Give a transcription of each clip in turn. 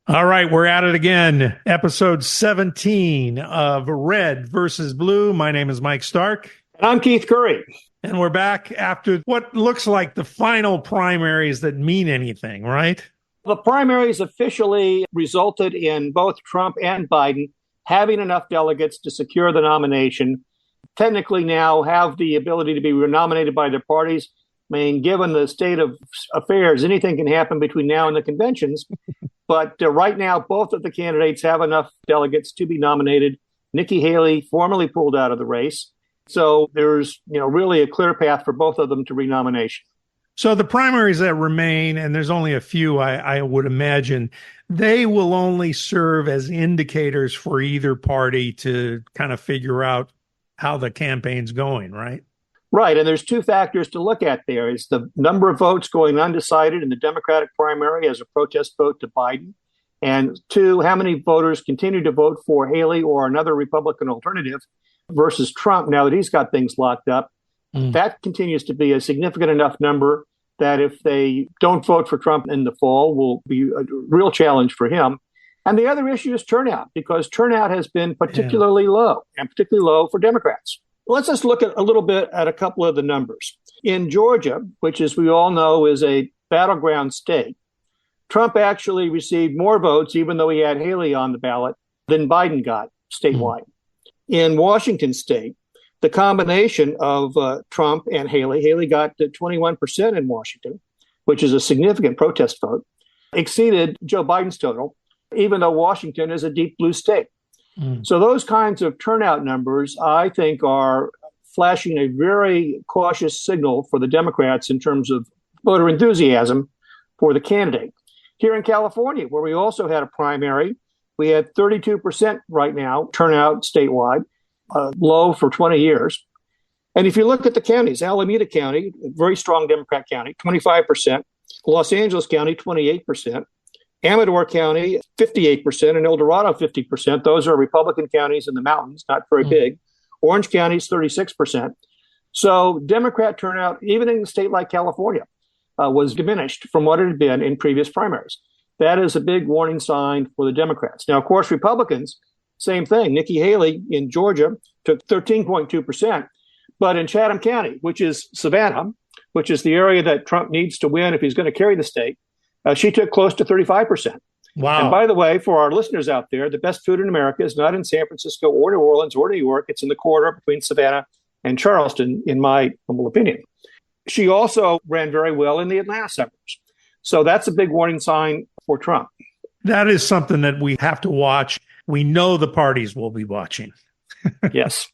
All right, we're at it again. Episode 17 of Red versus Blue. My name is Mike Stark. And I'm Keith Curry. And we're back after what looks like the final primaries that mean anything, right? The primaries officially resulted in both Trump and Biden having enough delegates to secure the nomination, technically now have the ability to be renominated by their parties. I mean, given the state of affairs, anything can happen between now and the conventions. But right now, both of the candidates have enough delegates to be nominated. Nikki Haley formally pulled out of the race. So there's, really a clear path for both of them to renomination. So the primaries that remain, and there's only a few, I would imagine, they will only serve as indicators for either party to kind of figure out how the campaign's going, right? Right. And there's two factors to look at there. It's the number of votes going undecided in the Democratic primary as a protest vote to Biden. And two, how many voters continue to vote for Haley or another Republican alternative versus Trump now that he's got things locked up. That continues to be a significant enough number that if they don't vote for Trump in the fall, will be a real challenge for him. And the other issue is turnout, because turnout has been particularly low, and particularly low for Democrats. Let's just look at a little bit at a couple of the numbers. In Georgia, which, as we all know, is a battleground state, Trump actually received more votes, even though he had Haley on the ballot, than Biden got statewide. In Washington state, the combination of Trump and Haley got to 21% in Washington, which is a significant protest vote, exceeded Joe Biden's total, even though Washington is a deep blue state. So those kinds of turnout numbers, I think, are flashing a very cautious signal for the Democrats in terms of voter enthusiasm for the candidate. Here in California, where we also had a primary, we had 32% right now turnout statewide, low for 20 years. And if you look at the counties, Alameda County, a very strong Democrat county, 25%, Los Angeles County, 28%, Amador County, 58%, and El Dorado, 50%. Those are Republican counties in the mountains, not very big. Orange County is 36%. So Democrat turnout, even in a state like California, was diminished from what it had been in previous primaries. That is a big warning sign for the Democrats. Now, of course, Republicans, same thing. Nikki Haley in Georgia took 13.2%. But in Chatham County, which is Savannah, which is the area that Trump needs to win if he's going to carry the state, she took close to 35%. Wow. And by the way, for our listeners out there, the best food in America is not in San Francisco or New Orleans or New York. It's in the corridor between Savannah and Charleston, in my humble opinion. She also ran very well in the Atlanta suburbs. So that's a big warning sign for Trump. That is something that we have to watch. We know the parties will be watching. Yes.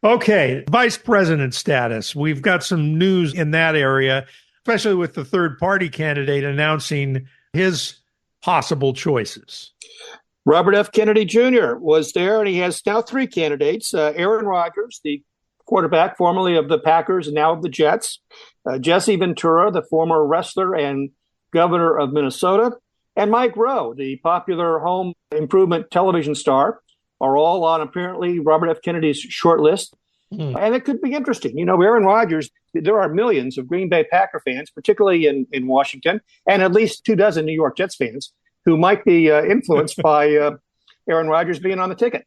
Okay, vice president status. We've got some news in that area, especially with the third party candidate announcing his possible choices. Robert F. Kennedy Jr. was there, and he has now three candidates. Aaron Rodgers, the quarterback formerly of the Packers and now of the Jets. Jesse Ventura, the former wrestler and governor of Minnesota. And Mike Rowe, the popular home improvement television star, are all on apparently Robert F. Kennedy's short list. And it could be interesting. Aaron Rodgers, there are millions of Green Bay Packer fans, particularly in Washington, and at least 24 New York Jets fans who might be influenced by Aaron Rodgers being on the ticket.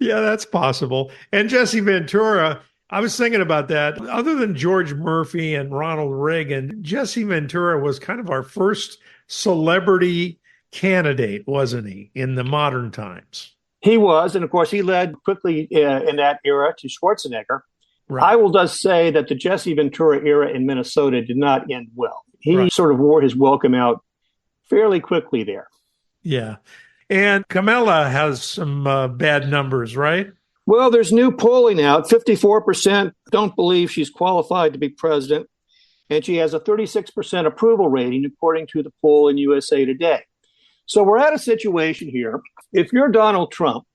Yeah, that's possible. And Jesse Ventura, I was thinking about that. Other than George Murphy and Ronald Reagan, Jesse Ventura was kind of our first celebrity candidate, wasn't he, in the modern times? He was, and of course, he led quickly in that era to Schwarzenegger. Right. I will just say that the Jesse Ventura era in Minnesota did not end well. He sort of wore his welcome out fairly quickly there. Yeah. And Kamala has some bad numbers, right? Well, there's new polling out. 54% don't believe she's qualified to be president. And she has a 36% approval rating, according to the poll in USA Today. So we're at a situation here. If you're Donald Trump,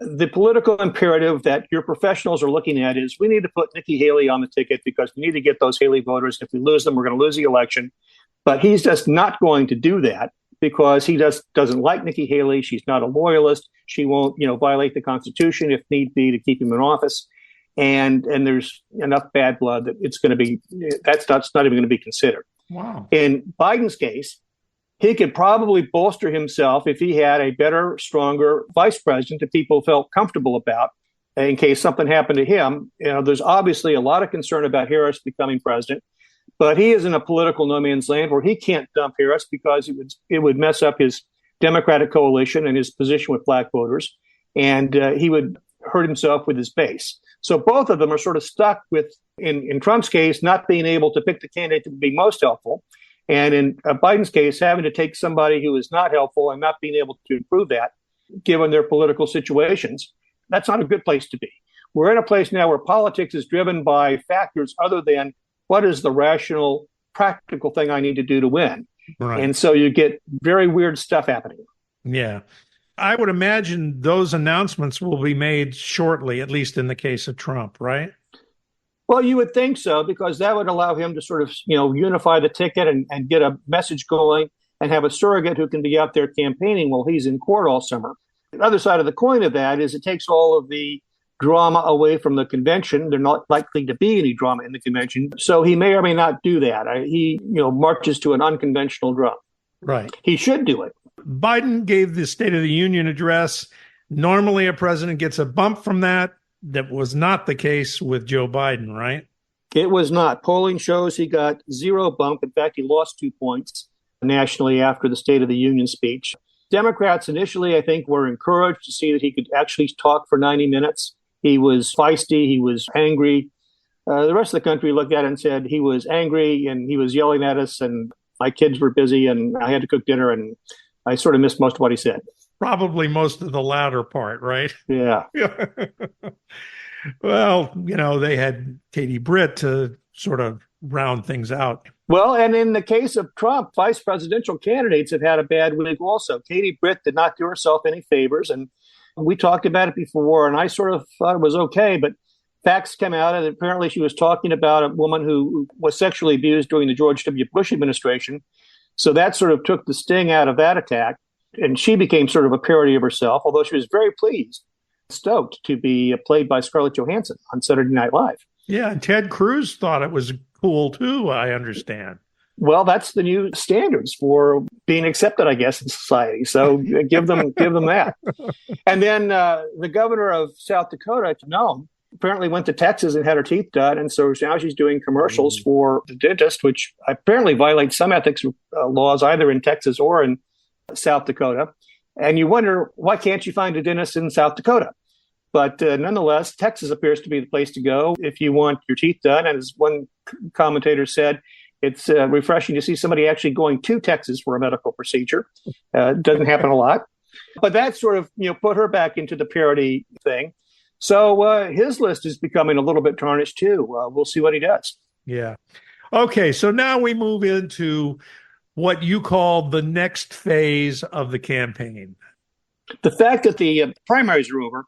the political imperative that your professionals are looking at is we need to put Nikki Haley on the ticket because we need to get those Haley voters. If we lose them, we're going to lose the election. But he's just not going to do that because he just doesn't like Nikki Haley. She's not a loyalist. She won't, violate the Constitution if need be to keep him in office. And there's enough bad blood that it's going to be that's not even going to be considered. Wow. In Biden's case, he could probably bolster himself if he had a better, stronger vice president that people felt comfortable about in case something happened to him. There's obviously a lot of concern about Harris becoming president, but he is in a political no man's land where he can't dump Harris because it would mess up his Democratic coalition and his position with black voters, and he would hurt himself with his base. So both of them are sort of stuck with, in Trump's case, not being able to pick the candidate that would be most helpful. And in Biden's case, having to take somebody who is not helpful and not being able to improve that, given their political situations. That's not a good place to be. We're in a place now where politics is driven by factors other than what is the rational, practical thing I need to do to win. Right. And so you get very weird stuff happening. Yeah. I would imagine those announcements will be made shortly, at least in the case of Trump, right? Well, you would think so, because that would allow him to sort of, unify the ticket and get a message going and have a surrogate who can be out there campaigning while he's in court all summer. The other side of the coin of that is it takes all of the drama away from the convention. There's not likely to be any drama in the convention. So he may or may not do that. He marches to an unconventional drum. Right. He should do it. Biden gave the State of the Union address. Normally, a president gets a bump from that. That was not the case with Joe Biden, right? It was not. Polling shows he got 0 bump. In fact, he lost 2 points nationally after the State of the Union speech. Democrats initially, I think, were encouraged to see that he could actually talk for 90 minutes. He was feisty. He was angry. The rest of the country looked at it and said he was angry and he was yelling at us and my kids were busy and I had to cook dinner and I sort of missed most of what he said. Probably most of the latter part, right? Yeah. Well, they had Katie Britt to sort of round things out. Well, and in the case of Trump, vice presidential candidates have had a bad week also. Katie Britt did not do herself any favors. And we talked about it before, and I sort of thought it was okay. But facts come out, and apparently she was talking about a woman who was sexually abused during the George W. Bush administration. So that sort of took the sting out of that attack. And she became sort of a parody of herself, although she was very pleased, stoked to be played by Scarlett Johansson on Saturday Night Live. Yeah, and Ted Cruz thought it was cool too, I understand. Well, that's the new standards for being accepted, I guess, in society. So give them that. And then the governor of South Dakota, Noem, apparently went to Texas and had her teeth done. And so now she's doing commercials for the dentist, which apparently violates some ethics laws either in Texas or in South Dakota. And you wonder, why can't you find a dentist in South Dakota? But nonetheless, Texas appears to be the place to go if you want your teeth done. And as one commentator said, it's refreshing to see somebody actually going to Texas for a medical procedure. It doesn't happen a lot. But that sort of put her back into the parody thing. So his list is becoming a little bit tarnished too. We'll see what he does. Yeah. Okay, so now we move into what you call the next phase of the campaign. The fact that the primaries are over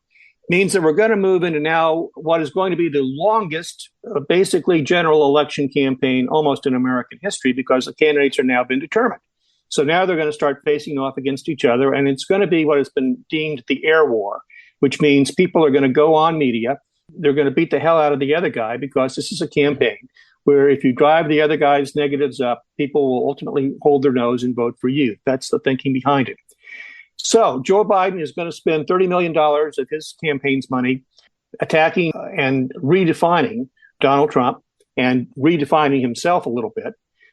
means that we're going to move into now what is going to be the longest, basically general election campaign almost in American history, because the candidates are now been determined. So now they're going to start facing off against each other, and it's going to be what has been deemed the air war, which means people are going to go on media. They're going to beat the hell out of the other guy because this is a campaign where if you drive the other guy's negatives up, people will ultimately hold their nose and vote for you. That's the thinking behind it. So Joe Biden is going to spend $30 million of his campaign's money attacking and redefining Donald Trump and redefining himself a little bit.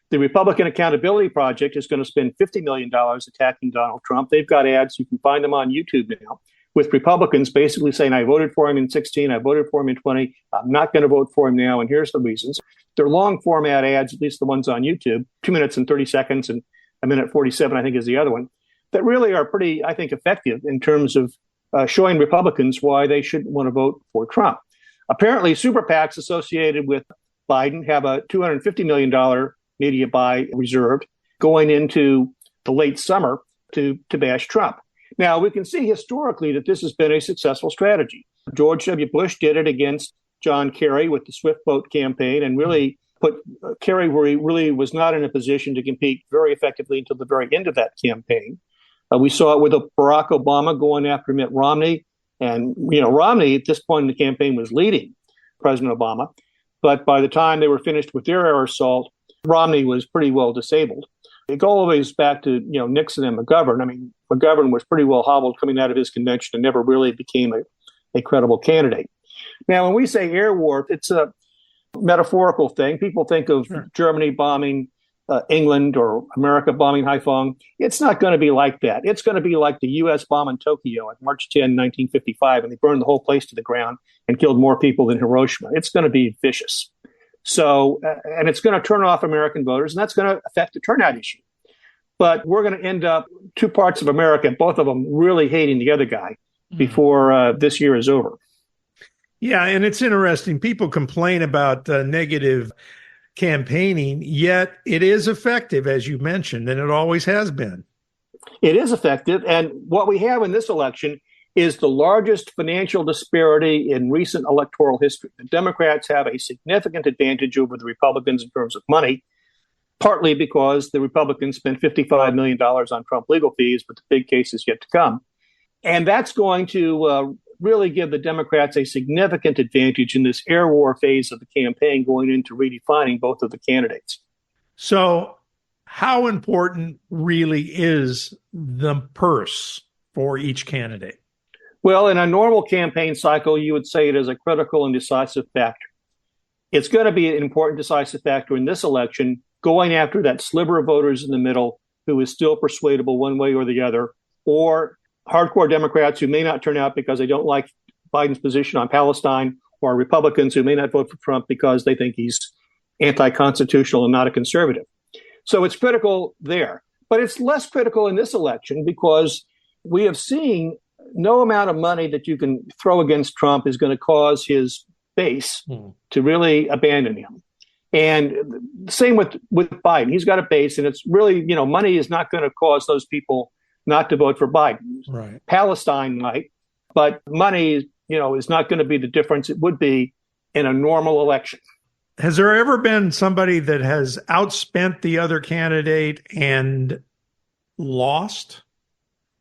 The Republican Accountability Project is going to spend $50 million attacking Donald Trump. They've got ads. You can find them on YouTube now with Republicans basically saying, I voted for him in 16, I voted for him in 20, I'm not going to vote for him now, and here's the reasons. They're long format ads, at least the ones on YouTube, 2 minutes and 30 seconds, and 1:47, I think, is the other one, that really are pretty, I think, effective in terms of showing Republicans why they shouldn't want to vote for Trump. Apparently, super PACs associated with Biden have a $250 million media buy reserved going into the late summer to bash Trump. Now, we can see historically that this has been a successful strategy. George W. Bush did it against John Kerry with the Swift Boat campaign and really put Kerry where he really was not in a position to compete very effectively until the very end of that campaign. We saw it with Barack Obama going after Mitt Romney. And, Romney at this point in the campaign was leading President Obama. But by the time they were finished with their air assault, Romney was pretty well disabled. It goes always back to Nixon and McGovern. I mean, McGovern was pretty well hobbled coming out of his convention and never really became a credible candidate. Now, when we say air war, it's a metaphorical thing. People think of Sure. Germany bombing England or America bombing Haiphong. It's not going to be like that. It's going to be like the U.S. bomb in Tokyo on March 10, 1955, and they burned the whole place to the ground and killed more people than Hiroshima. It's going to be vicious. So, and it's going to turn off American voters, and that's going to affect the turnout issue. But we're going to end up two parts of America, both of them really hating the other guy before this year is over. Yeah, and it's interesting. People complain about negative campaigning, yet it is effective, as you mentioned, and it always has been. It is effective. And what we have in this election is the largest financial disparity in recent electoral history. The Democrats have a significant advantage over the Republicans in terms of money, partly because the Republicans spent $55 million on Trump legal fees, but the big case is yet to come. And that's going to really give the Democrats a significant advantage in this air war phase of the campaign going into redefining both of the candidates. So, how important really is the purse for each candidate? Well, in a normal campaign cycle, you would say it is a critical and decisive factor. It's going to be an important decisive factor in this election, going after that sliver of voters in the middle who is still persuadable one way or the other, or hardcore Democrats who may not turn out because they don't like Biden's position on Palestine, or Republicans who may not vote for Trump because they think he's anti-constitutional and not a conservative. So it's critical there. But it's less critical in this election because we have seen no amount of money that you can throw against Trump is going to cause his base to really abandon him. And same with Biden. He's got a base, and it's really, money is not going to cause those people not to vote for Biden. Right. Palestine might, but money, is not going to be the difference it would be in a normal election. Has there ever been somebody that has outspent the other candidate and lost?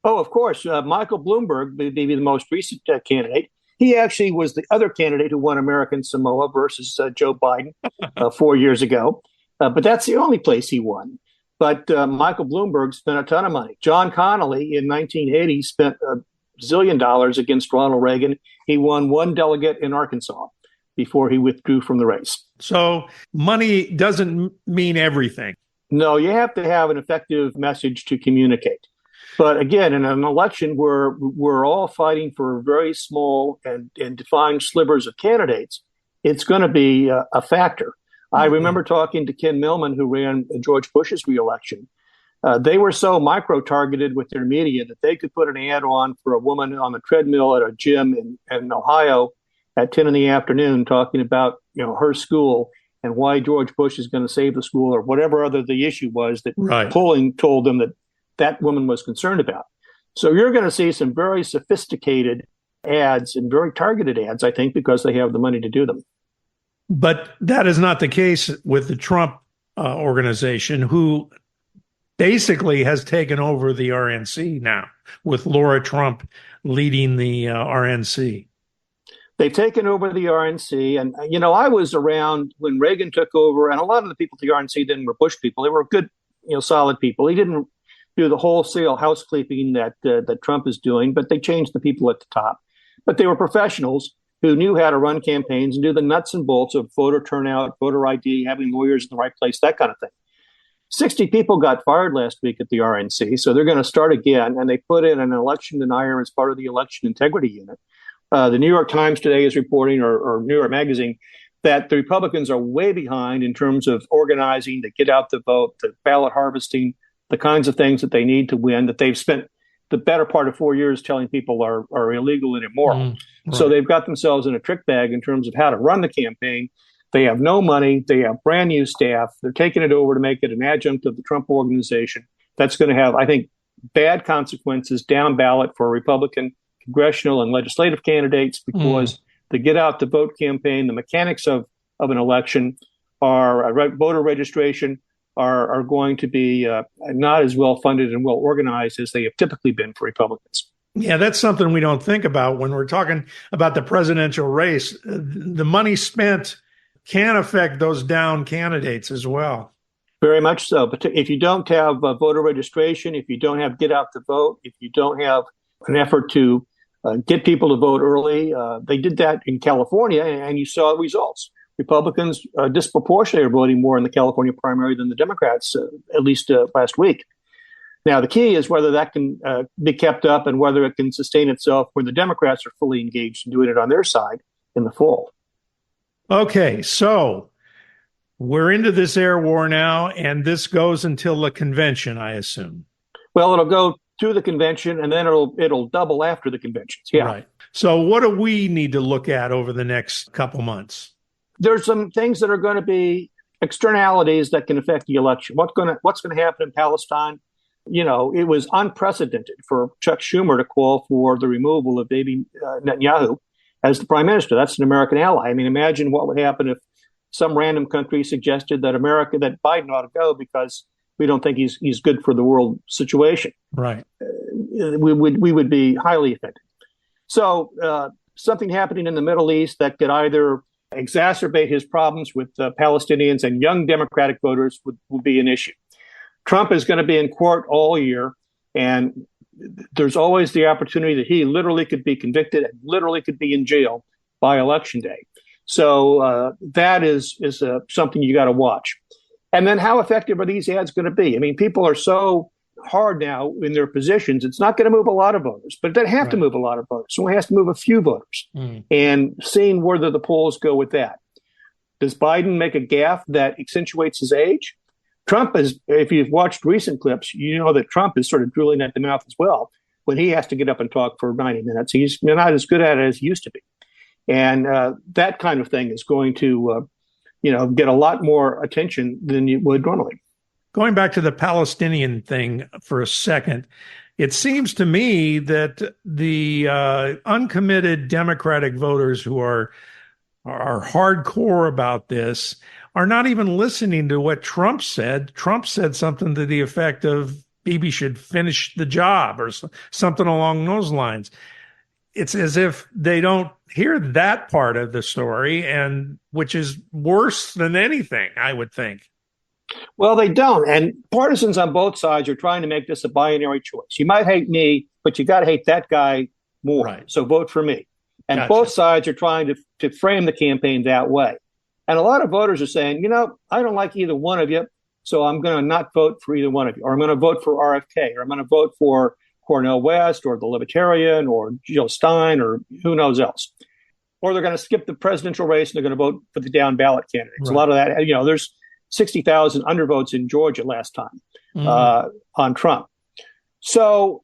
Oh, of course. Michael Bloomberg would be the most recent candidate. He actually was the other candidate who won American Samoa versus Joe Biden 4 years ago. But that's the only place he won. But Michael Bloomberg spent a ton of money. John Connally in 1980 spent $1 zillion against Ronald Reagan. He won one delegate in Arkansas before he withdrew from the race. So money doesn't mean everything. No, you have to have an effective message to communicate. But again, in an election where we're all fighting for very small and defined slivers of candidates, it's going to be a factor. I remember talking to Ken Millman, who ran George Bush's reelection. They were so micro-targeted with their media that they could put an ad on for a woman on the treadmill at a gym in Ohio at 10 in the afternoon talking about her school and why George Bush is going to save the school or whatever other the issue was that polling told them that woman was concerned about. So you're going to see some very sophisticated ads and very targeted ads, I think, because they have the money to do them. But that is not the case with the Trump organization, who basically has taken over the RNC now, with Laura Trump leading the RNC. They've taken over the RNC. And, I was around when Reagan took over, and a lot of the people at the RNC didn't were Bush people. They were good, solid people. He didn't do the wholesale house cleaning that Trump is doing, but they changed the people at the top. But they were professionals who knew how to run campaigns and do the nuts and bolts of voter turnout, voter ID, having lawyers in the right place, that kind of thing. 60 people got fired last week at the RNC, so they're going to start again, and they put in an election denier as part of the election integrity unit. The New York Times today is reporting, or New York Magazine, that the Republicans are way behind in terms of organizing, the get out the vote, the ballot harvesting, the kinds of things that they need to win, that they've spent the better part of 4 years telling people are illegal and immoral. Right. So they've got themselves in a trick bag in terms of how to run the campaign. They have no money. They have brand new staff. They're taking it over to make it an adjunct of the Trump organization. That's going to have, I think, bad consequences down ballot for Republican congressional and legislative candidates, because the get out the vote campaign, the mechanics of an election are voter registration are going to be not as well funded and well organized as they have typically been for Republicans. Yeah, that's something we don't think about when we're talking about the presidential race. The money spent can affect those down candidates as well. Very much so. But if you don't have voter registration, if you don't have get out the vote, if you don't have an effort to get people to vote early, they did that in California, and you saw results. Republicans disproportionately are voting more in the California primary than the Democrats, at least last week. Now, the key is whether that can be kept up and whether it can sustain itself when the Democrats are fully engaged in doing it on their side in the fall. Okay, so we're into this air war now, and this goes until the convention, I assume. Well, it'll go through the convention, and then it'll double after the conventions. Yeah. Right. So what do we need to look at over the next couple months? There's some things that are going to be externalities that can affect the election. What's going to happen in Palestine? You know, it was unprecedented for Chuck Schumer to call for the removal of Bibi Netanyahu as the prime minister. That's an American ally. I mean, imagine what would happen if some random country suggested that Biden ought to go because we don't think he's good for the world situation. Right. We would be highly offended. So something happening in the Middle East that could either exacerbate his problems with Palestinians and young Democratic voters would be an issue. Trump is going to be in court all year, and there's always the opportunity that he literally could be convicted and literally could be in jail by Election Day. So that is something you got to watch. And then how effective are these ads going to be? I mean, people are so hard now in their positions. It's not going to move a lot of voters, but it doesn't have to move a lot of voters. So it has to move a few voters and seeing where the polls go with that. Does Biden make a gaffe that accentuates his age? Trump is, if you've watched recent clips, you know that Trump is sort of drooling at the mouth as well when he has to get up and talk for 90 minutes. He's not as good at it as he used to be. And that kind of thing is going to, get a lot more attention than you would normally. Going back to the Palestinian thing for a second, it seems to me that the uncommitted Democratic voters who are hardcore about this are not even listening to what Trump said. Trump said something to the effect of Bibi should finish the job or something along those lines. It's as if they don't hear that part of the story, and which is worse than anything, I would think. Well, they don't. And partisans on both sides are trying to make this a binary choice. You might hate me, but you got to hate that guy more. Right. So vote for me. And gotcha. Both sides are trying to frame the campaign that way. And a lot of voters are saying, I don't like either one of you, so I'm going to not vote for either one of you. Or I'm going to vote for RFK, or I'm going to vote for Cornel West, or the Libertarian, or Jill Stein, or who knows else. Or they're going to skip the presidential race and they're going to vote for the down ballot candidates. Right. A lot of that, there's 60,000 undervotes in Georgia last time on Trump. So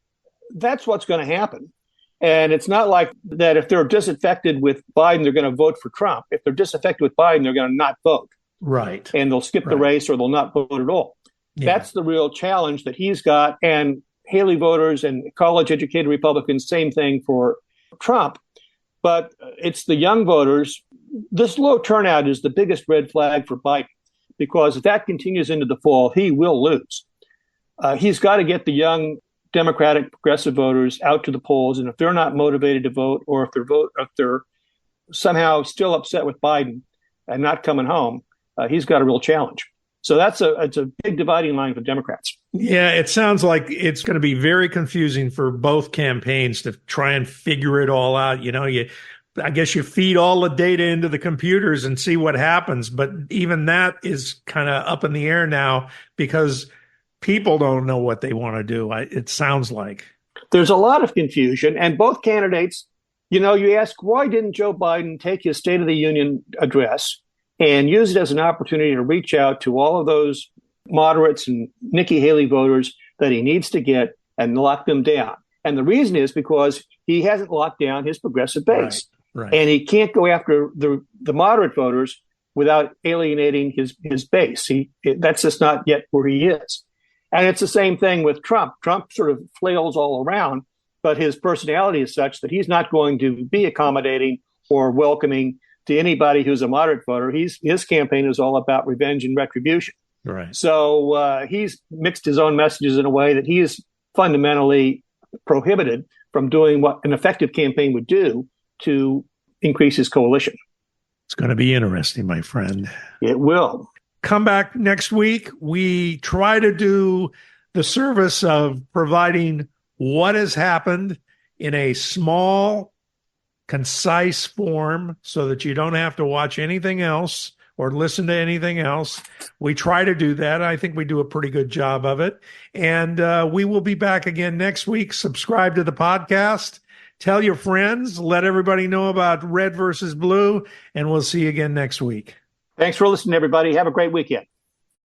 that's what's going to happen. And it's not like that if they're disaffected with Biden, they're going to vote for Trump. If they're disaffected with Biden, they're going to not vote. Right. And they'll skip the race or they'll not vote at all. Yeah. That's the real challenge that he's got. And Haley voters and college-educated Republicans, same thing for Trump. But it's the young voters. This low turnout is the biggest red flag for Biden, because if that continues into the fall, he will lose. He's got to get the young Democratic progressive voters out to the polls. And if they're not motivated to vote, or if they're somehow still upset with Biden and not coming home, he's got a real challenge. So it's a big dividing line for Democrats. Yeah, it sounds like it's going to be very confusing for both campaigns to try and figure it all out. I guess you feed all the data into the computers and see what happens. But even that is kind of up in the air now because people don't know what they want to do. It sounds like there's a lot of confusion, and both candidates, you ask, why didn't Joe Biden take his State of the Union address and use it as an opportunity to reach out to all of those moderates and Nikki Haley voters that he needs to get and lock them down? And the reason is because he hasn't locked down his progressive base. Right. And he can't go after the moderate voters without alienating his base. That's just not yet where he is. And it's the same thing with Trump. Trump sort of flails all around, but his personality is such that he's not going to be accommodating or welcoming to anybody who's a moderate voter. His campaign is all about revenge and retribution. Right. So he's mixed his own messages in a way that he is fundamentally prohibited from doing what an effective campaign would do to increase his coalition. It's going to be interesting, my friend. It will. come back next week. We try to do the service of providing what has happened in a small, concise form so that you don't have to watch anything else or listen to anything else. We try to do that. I think we do a pretty good job of it. And we will be back again next week. Subscribe to the podcast. Tell your friends. Let everybody know about red versus blue. And we'll see you again next week. Thanks for listening, everybody. Have a great weekend.